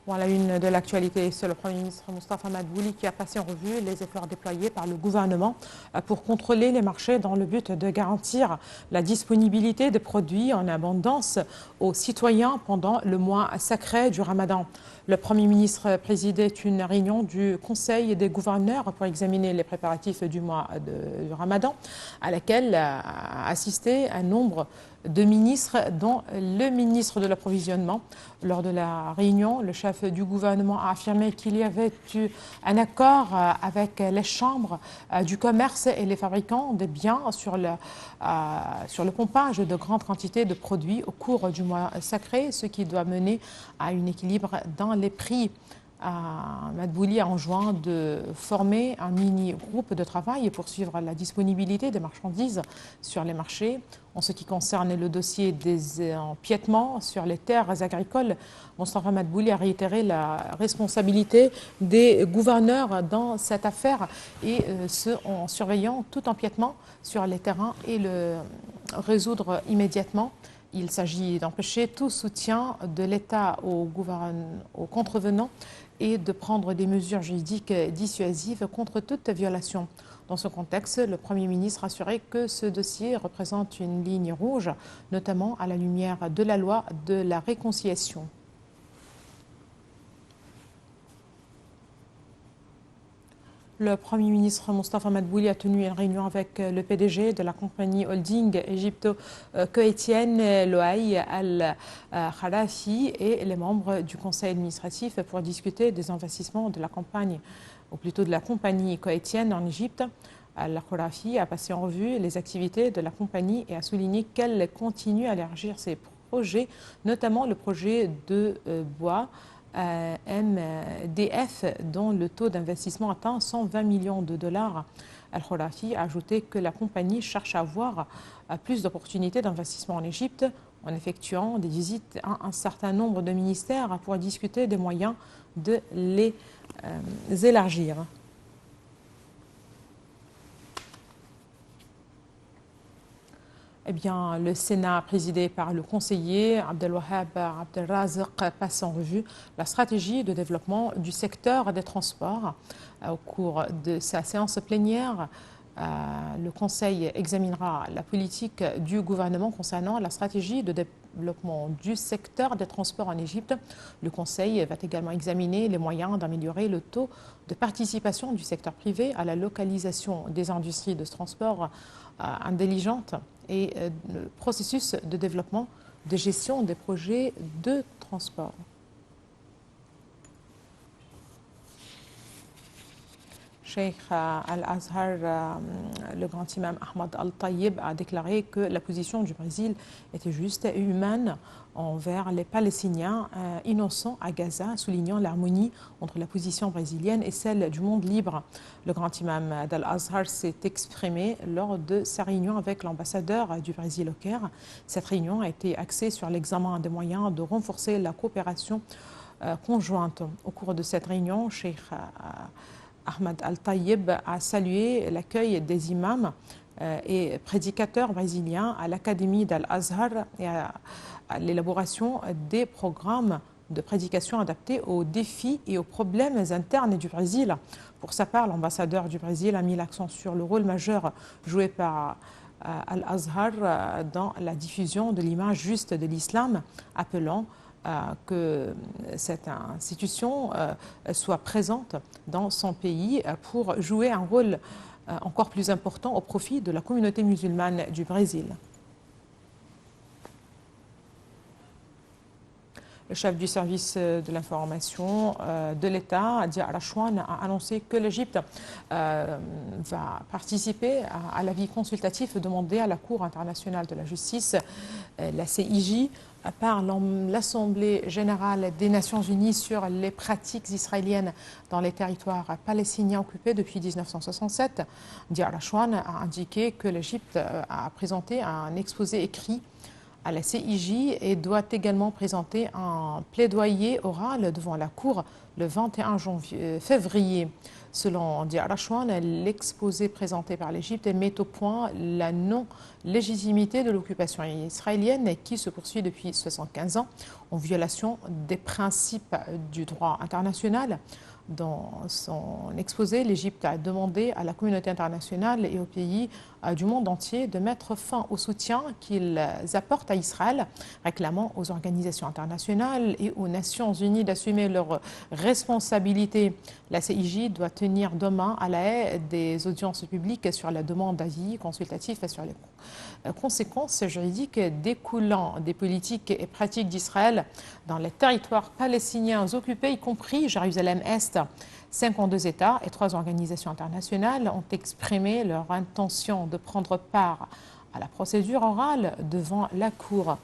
À la une de l'actualité, c'est le Premier ministre Moustapha Madbouli qui a passé en revue les efforts déployés par le gouvernement pour contrôler les marchés dans le but de garantir la disponibilité des produits en abondance aux citoyens pendant le mois sacré du Ramadan. Le Premier ministre présidait une réunion du Conseil des gouverneurs pour examiner les préparatifs du mois du Ramadan, à laquelle a assisté un nombre de ministres, dont le ministre de l'Approvisionnement. Lors de la réunion, le chef du gouvernement a affirmé qu'il y avait eu un accord avec les chambres du commerce et les fabricants des biens sur le pompage de grandes quantités de produits au cours du mois sacré, ce qui doit mener à un équilibre dans les prix. Madbouli a enjoint de former un mini-groupe de travail pour suivre la disponibilité des marchandises sur les marchés. En ce qui concerne le dossier des empiètements sur les terres agricoles, Moustapha Madbouli a réitéré la responsabilité des gouverneurs dans cette affaire et ce en surveillant tout empiètement sur les terrains et le résoudre immédiatement. Il s'agit d'empêcher tout soutien de l'État aux contrevenants et de prendre des mesures juridiques dissuasives contre toute violation. Dans ce contexte, le Premier ministre a assuré que ce dossier représente une ligne rouge, notamment à la lumière de la loi de la réconciliation. Le Premier ministre Moustapha Madbouli a tenu une réunion avec le PDG de la compagnie holding égypto-koweïtienne Loaï Al-Kharafi et les membres du conseil administratif pour discuter des investissements de la campagne, ou plutôt de la compagnie koweïtienne en Égypte. Al-Kharafi a passé en revue les activités de la compagnie et a souligné qu'elle continue à élargir ses projets, notamment le projet de bois MDF, dont le taux d'investissement atteint 120 millions de dollars. Al-Kharafi a ajouté que la compagnie cherche à avoir plus d'opportunités d'investissement en Égypte en effectuant des visites à un certain nombre de ministères pour discuter des moyens de les élargir. Eh bien, le Sénat, présidé par le conseiller Abdelwahab Abdelrazaq, passe en revue la stratégie de développement du secteur des transports. Au cours de sa séance plénière, le Conseil examinera la politique du gouvernement concernant la stratégie de développement du secteur des transports en Égypte. Le Conseil va également examiner les moyens d'améliorer le taux de participation du secteur privé à la localisation des industries de transport intelligentes et le processus de développement de gestion des projets de transport. Cheikh Al-Azhar, le grand imam Ahmad Al-Tayyib, a déclaré que la position du Brésil était juste et humaine envers les Palestiniens innocents à Gaza, soulignant l'harmonie entre la position brésilienne et celle du monde libre. Le grand imam d'Al-Azhar s'est exprimé lors de sa réunion avec l'ambassadeur du Brésil au Caire. Cette réunion a été axée sur l'examen des moyens de renforcer la coopération conjointe. Au cours de cette réunion, Cheikh Ahmad Al-Tayyib a salué l'accueil des imams et prédicateurs brésiliens à l'Académie d'Al-Azhar et à l'élaboration des programmes de prédication adaptés aux défis et aux problèmes internes du Brésil. Pour sa part, l'ambassadeur du Brésil a mis l'accent sur le rôle majeur joué par Al-Azhar dans la diffusion de l'image juste de l'islam, appelant que cette institution soit présente dans son pays pour jouer un rôle encore plus important au profit de la communauté musulmane du Brésil. Le chef du service de l'information de l'État, Dia Rachouane, a annoncé que l'Égypte va participer à l'avis consultatif demandé à la Cour internationale de la justice, la CIJ, par l'Assemblée générale des Nations unies sur les pratiques israéliennes dans les territoires palestiniens occupés depuis 1967. Dia Rachouane a indiqué que l'Égypte a présenté un exposé écrit à la CIJ et doit également présenter un plaidoyer oral devant la Cour le 21 février. Selon Dia Rachwan, l'exposé présenté par l'Égypte met au point la non-légitimité de l'occupation israélienne qui se poursuit depuis 75 ans en violation des principes du droit international. Dans son exposé, l'Égypte a demandé à la communauté internationale et aux pays du monde entier de mettre fin au soutien qu'ils apportent à Israël, réclamant aux organisations internationales et aux Nations Unies d'assumer leurs responsabilités. La CIJ doit tenir demain à La Haye des audiences publiques sur la demande d'avis consultatif et sur les conséquences juridiques découlant des politiques et pratiques d'Israël dans les territoires palestiniens occupés, y compris Jérusalem-Est. 52 États et 3 organisations internationales ont exprimé leur intention de prendre part à la procédure orale devant la Cour.